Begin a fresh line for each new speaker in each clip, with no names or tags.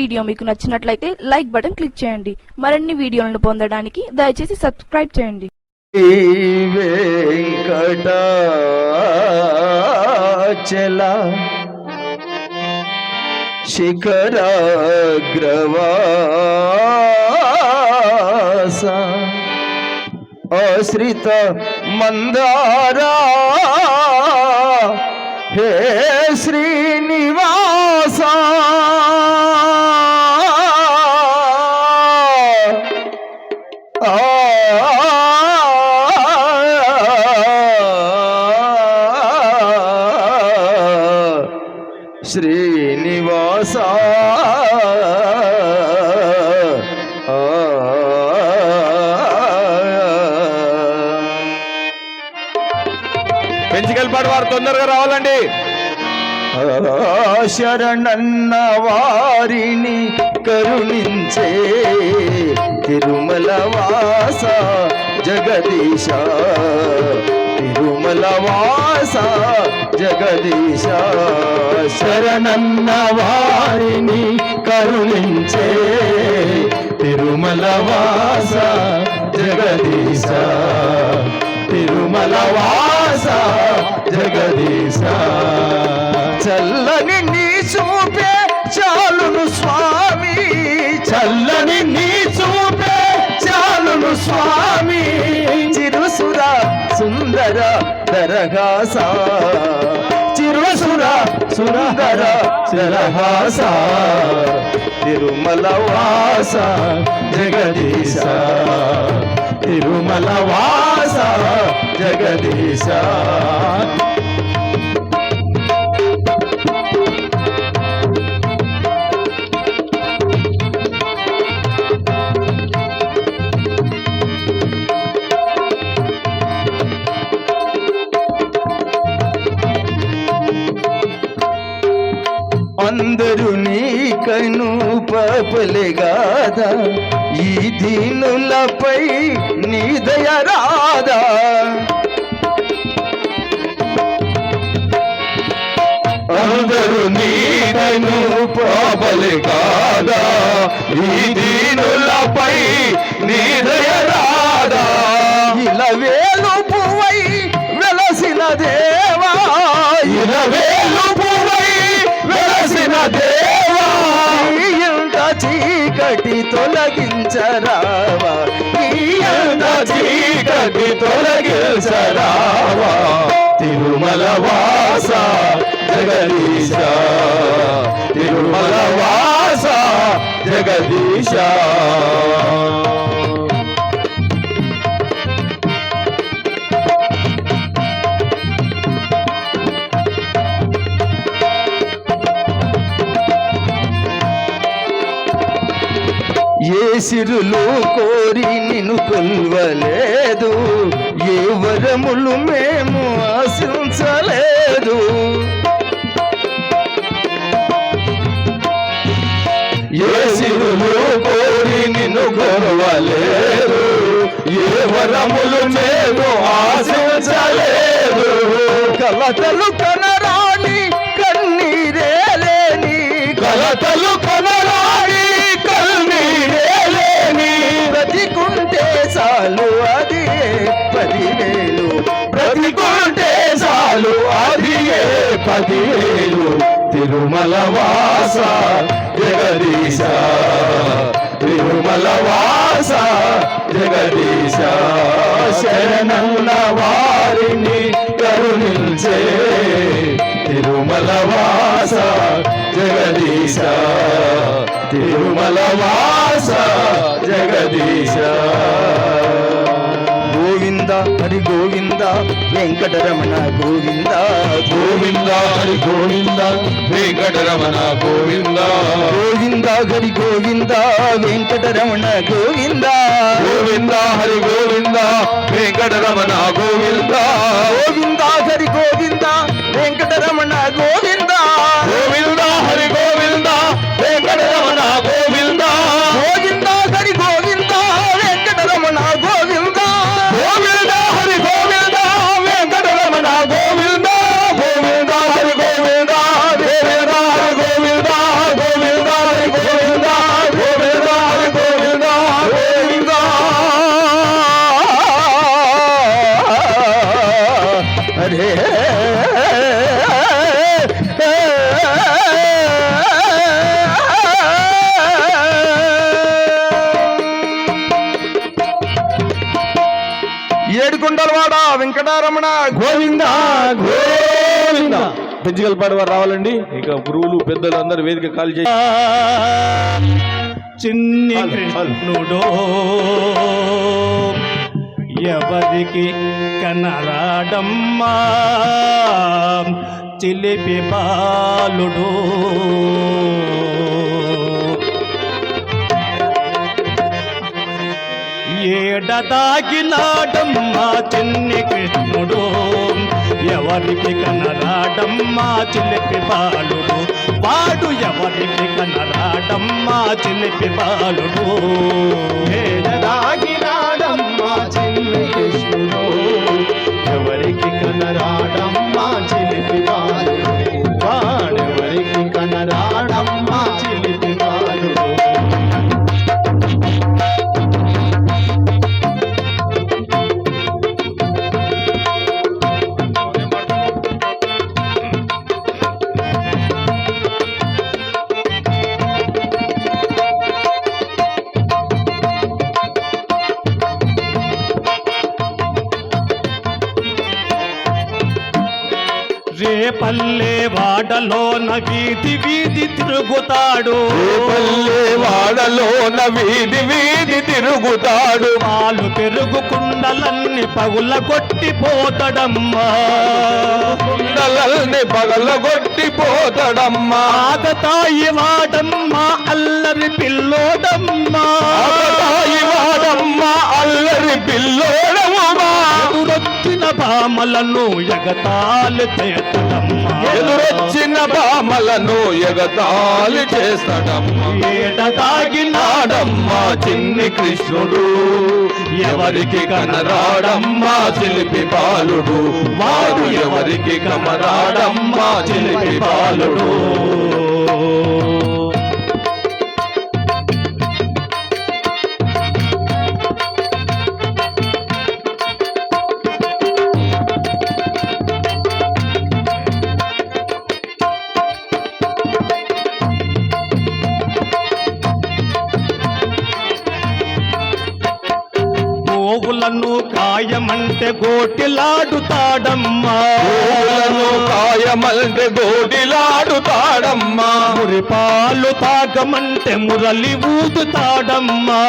Video మీకు నచ్చినట్లయితే like button click చేయండి. మరిన్ని వీడియోలను పొందడానికి దయచేసి సబ్స్క్రైబ్ చేయండి.
వెంకటాచల శిఖరాగ్రవాస ఆశ్రిత మందారా హే శ్రీనివాస శ్రీనివాస
పెంచికల్పాడు వారు తొందరగా రావాలండి.
శరణన్న వారిని కరుణించే తిరుమల వాస జగదీశ, తిరుమల వాస జగదీశ. శరణన్న వారిని కరుణించే తిరుమల వాస జగదీశ, తిరుమల వాస జగదీశ. చల్లని నీ చూపే చాలును స్వామి, చల్లని నీ చూపే చాలును స్వామి. చిరుసుర సుందర దరహాస, చిరుసుర సుందర దరహాస. తిరుమల వాస జగదీశ, తిరుమల వాస జగదీశ. అందరూ నీకను పాపలేగాదా, ఈ దీనులపై నీ దయ రాదా. అందరూ నీకను పాపలేగాదా, ఈ దీనులపై నీ దయ రాదా. ఇలవేలు పువ్వై వెలసిన దేవా, ఇలవేలు పువ్వై వెలసిన దేవా. ఇంత చీకటి తొలగించరావా, ఇంత చీకటి తొలగించరావా. తిరుమల వాస జగదీశ, తిరుమల వాస జగదీశ. ఏ సిరులు కోరి నిన్ను కొల్వలేదు, ఏ వరములు మేము ఆశించలేదు. ఏ సిరులు కోరి నిన్ను కొల్వలేదు, ఏ వరములు మేము ఆశించలేదు. కలతలు కనరాని కన్నీరే లేని, కలతలు కనరాని బ్రతికుంటే చాలు అది 10,000, బ్రతికుంటే చాలు అది 10,000. తిరుమల వాస జగదీశ, తిరుమల వాస జగదీశ. శరణన్న వారిని కరుణించే తిరుమల వాస జగదీశ, తిరుమల వాస జగదీశ. గోవింద హరి గోవింద వెంకటరమణ గోవింద,
గోవింద హరి గోవింద వెంకటరమణ గోవింద.
గోవింద హరి గోవింద వెంకటరమణ గోవింద,
గోవింద హరి గోవింద వెంకటరమణ గోవింద.
గోవింద హరి గోవింద వెంకటరమణ గోవింద,
గోవింద హరి గోవింద వెంకటరమణ గోవింద.
గోవింద హరి గోవింద వెంకటరమణ గోవింద,
గోవింద హరి గోవింద వెంకటరమణ గోవింద. గోవింద హరి గోవింద, గోవింద హరి గోవింద, గోవింద హరి గోవింద.
అరే ఏడుకొండలవాడ వెంకటరమణ గోవింద
గోవింద. పెంచిగలపాడు వారు రావాలండి. ఇక గురువులు పెద్దలు అందరూ వేదిక కాల్ చేసి
చిన్ని కృష్ణుడో ఎవరికి కనరాడమ్మా చిలిపి బాలుడు ఏడదాగినాడమ్మా చిన్ని కృష్ణుడు ఎవరికి కనరాడమ్మా చిలిపి బాలుడు వాడు ఎవరికి కనరాడమ్మా చిలిపి బాలుడు
ఏడదాగినాడమ్మా చిన్ని కృష్ణుడు ఎవరికి కనరాడమ్మా చిలిపి బాలుడు వాడెవరికి కనరాడమ్మా చిలిపి బాలుడు
రేపల్లె వాడలోన వీధి వీధి తిరుగుతాడు
పల్లె వాడలోన వీధి వీధి తిరుగుతాడు
పాలు పెరుగు కుండలన్నీ పగుల కొట్టిపోతాడమ్మా
కుండలల్ని పగలగొట్టిపోతాడమ్మా
ఆగతాయి వాడమ్మా అల్లరి పిల్లోడమ్మా
ఆగతాయి వాడమ్మా అల్లరి పిల్లోడమ్మా
ఎదురొచ్చిన భామలను ఎగతాళి చేతడమ్మా
ఎదురొచ్చిన బామలను ఎగతాళి చేస్తాడమ్మా
ఏడదాగినాడమ్మా
చిన్ని కృష్ణుడు ఎవరికి కనరాడమ్మా చిలిపి బాలుడు వాడు ఎవరికి కమరాడమ్మా చిలిపి బాలుడు
గోవులను కాయమంటే గోటిలాడుతాడమ్మా
పూలను కాయమంటే గోడిలాడుతాడమ్మా
మురిపాలు తాగమంటే మురళి ఊదుతాడమ్మా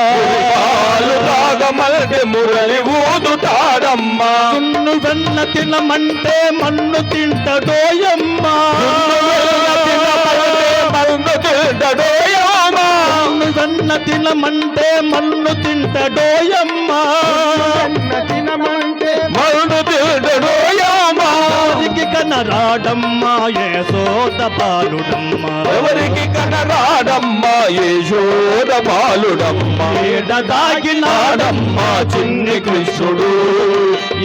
పాలు తాగమంటే మురళి ఊదుతాడమ్మా
సున్ను వెన్న తినమంటే మన్ను తింటడోయమ్మా
మన్ను తింటడోయమ్మా
సున్ను వెన్న తినమంటే మన్ను తింటడోయమ్మా
తినమంటే
మన్ను తింటడోయమ్మా
ఎవరికి కనరాడమ్మా యశోద బాలుడమ్మా
ఎవరికి కనరాడమ్మా యశోద బాలుడమ్మా
ఏడదాగినాడమ్మా
చిన్ని కృష్ణుడు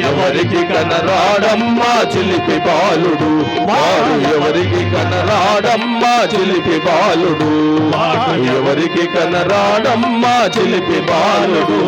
ఎవరికి కనరాడమ్మా చిలిపి బాలుడు వాడు ఎవరికి కనరాడమ్మా చిలిపి బాలుడు వాడు ఎవరికి కనరాడమ్మా చిలిపి బాలుడు